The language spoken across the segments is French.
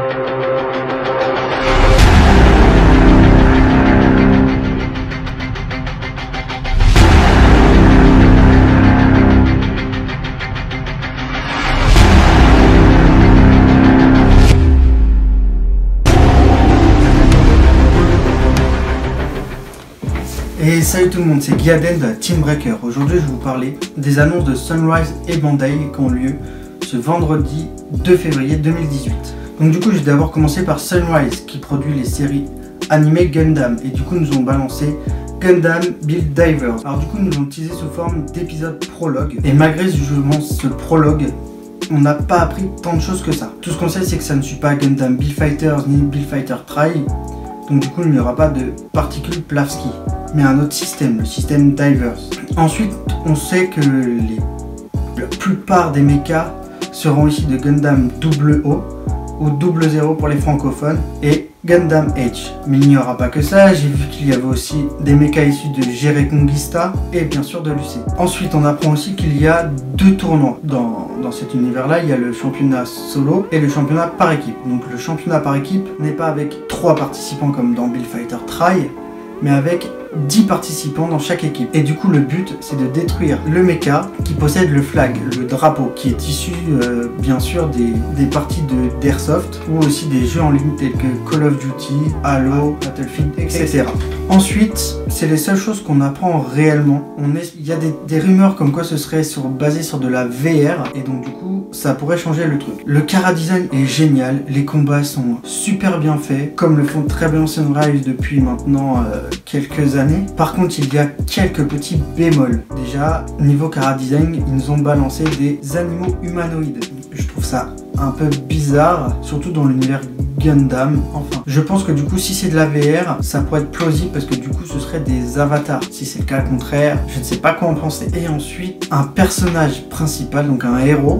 Et salut tout le monde, c'est Guyaden de la Team Breaker. Aujourd'hui je vais vous parler des annonces de Sunrise et Bandai qui ont lieu ce vendredi 2 février 2018. Donc du coup je vais d'abord commencer par Sunrise qui produit les séries animées Gundam. Et du coup nous ont balancé Gundam Build Diver. Alors du coup nous ont teasé sous forme d'épisode prologue. Et malgré justement ce prologue, on n'a pas appris tant de choses que ça. Tout ce qu'on sait c'est que ça ne suit pas Gundam Build Fighters ni Build Fighter Try. Donc du coup il n'y aura pas de particules Plavsky, mais un autre système, le système Divers. Ensuite, on sait que la plupart des mechas seront issus de Gundam O ou 00 pour les francophones et Gundam H. Mais il n'y aura pas que ça, j'ai vu qu'il y avait aussi des mechas issus de G Reconquista et bien sûr de l'UC. Ensuite, on apprend aussi qu'il y a deux tournois dans cet univers-là. Il y a le championnat solo et le championnat par équipe. Donc le championnat par équipe n'est pas avec 3 participants comme dans Build Fighter Try, mais avec 10 participants dans chaque équipe. Et du coup le but c'est de détruire le mecha qui possède le flag, le drapeau, qui est issu bien sûr des parties d'Airsoft ou aussi des jeux en ligne tels que Call of Duty, Halo, Battlefield, etc. Ensuite, c'est les seules choses qu'on apprend réellement. Il y a des rumeurs comme quoi ce serait basé sur de la VR et donc du coup ça pourrait changer le truc. Le chara design est génial, les combats sont super bien faits, comme le font très bien Sunrise depuis maintenant quelques années. Par contre, il y a quelques petits bémols. Déjà, niveau chara design, ils nous ont balancé des animaux humanoïdes. Je trouve ça un peu bizarre, surtout dans l'univers Gundam. Enfin, je pense que du coup, si c'est de la VR, ça pourrait être plausible parce que du coup, ce serait des avatars. Si c'est le cas contraire, je ne sais pas quoi en penser. Et ensuite, un personnage principal, donc un héros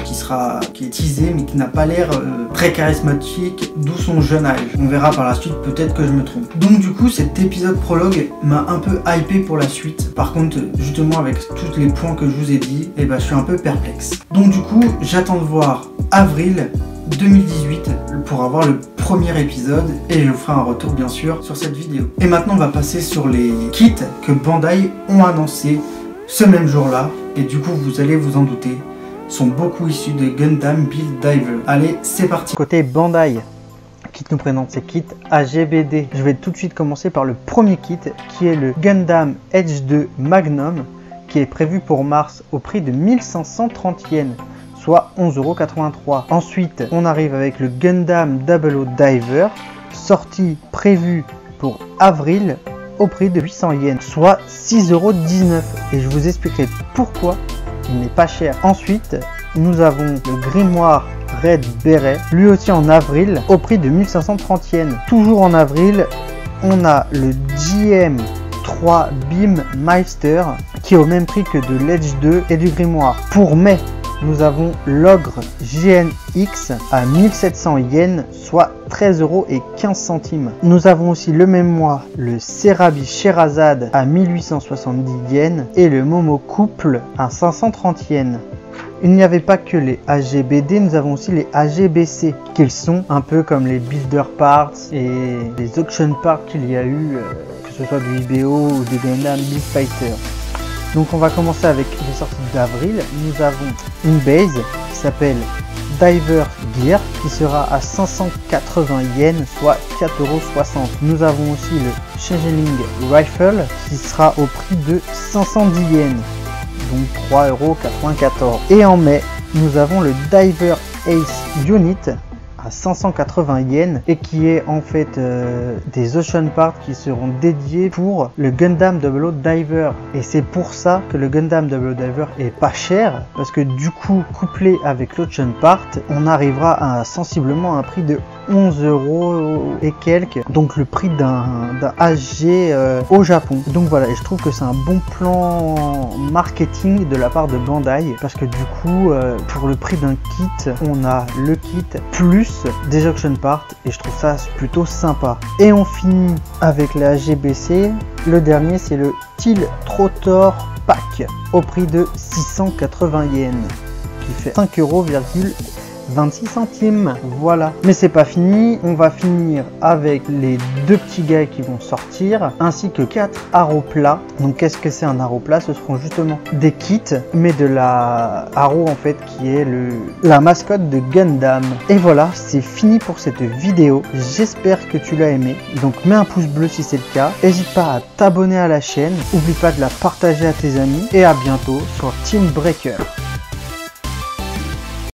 qui est teasé mais qui n'a pas l'air très charismatique, d'où son jeune âge. On verra par la suite, peut-être que je me trompe. Donc du coup, cet épisode prologue m'a un peu hypé pour la suite. Par contre, justement avec tous les points que je vous ai dit, eh ben, je suis un peu perplexe. Donc du coup, j'attends de voir avril 2018 pour avoir le premier épisode et je vous ferai un retour bien sûr sur cette vidéo. Et maintenant on va passer sur les kits que Bandai ont annoncés ce même jour là et du coup vous allez vous en douter, sont beaucoup issus de Gundam Build Diver. Allez, c'est parti. Côté Bandai qui nous présente ces kits AGBD, je vais tout de suite commencer par le premier kit qui est le Gundam H2 Magnum qui est prévu pour mars au prix de 1530 yens, soit 11,83 €. Ensuite, on arrive avec le Gundam O Diver, sortie prévue pour avril au prix de 800 yens, soit 6,19 €. Et je vous expliquerai pourquoi il n'est pas cher. Ensuite, nous avons le Grimoire Red Beret, lui aussi en avril, au prix de 1530 yens. Toujours en avril, on a le GM3 Beam Meister, qui est au même prix que de l'Edge 2 et du Grimoire. Pour mai, nous avons l'Ogre GNX à 1700 yens, soit 13,15 €. Nous avons aussi le même mois le Serabi Sherazade à 1870 yens et le Momo Couple à 530 yens. Il n'y avait pas que les AGBD, nous avons aussi les AGBC, qui sont un peu comme les Builder Parts et les Auction Parts qu'il y a eu, que ce soit du IBO ou de Gundam Build Fighter. Donc on va commencer avec les sorties d'avril. Nous avons une base qui s'appelle Diver Gear qui sera à 580 yens, soit 4,60 €. Nous avons aussi le Changeling Rifle qui sera au prix de 510 yens, donc 3,94 €. Et en mai, nous avons le Diver Ace Unit à 580 yens et qui est en fait des Ocean Parts qui seront dédiés pour le Gundam O Diver. Et c'est pour ça que le Gundam O Diver est pas cher, parce que du coup couplé avec l'Ocean Part, on arrivera à sensiblement un prix de 11 € et quelques, donc le prix d'un HG au Japon. Donc voilà, et je trouve que c'est un bon plan marketing de la part de Bandai, parce que du coup pour le prix d'un kit, on a le kit plus des auction parts et je trouve ça plutôt sympa. Et on finit avec la HGBC. Le dernier c'est le Til Trotor Pack au prix de 680 yens qui fait 5,19 26 centimes. Voilà. Mais c'est pas fini, on va finir avec les 2 petits gars qui vont sortir, ainsi que 4 haros plats. Donc qu'est-ce que c'est un haro plat? Ce seront justement des kits, mais de la haro en fait, qui est la mascotte de Gundam. Et voilà, c'est fini pour cette vidéo. J'espère que tu l'as aimé. Donc mets un pouce bleu si c'est le cas. N'hésite pas à t'abonner à la chaîne. N'oublie pas de la partager à tes amis. Et à bientôt sur Team Breaker.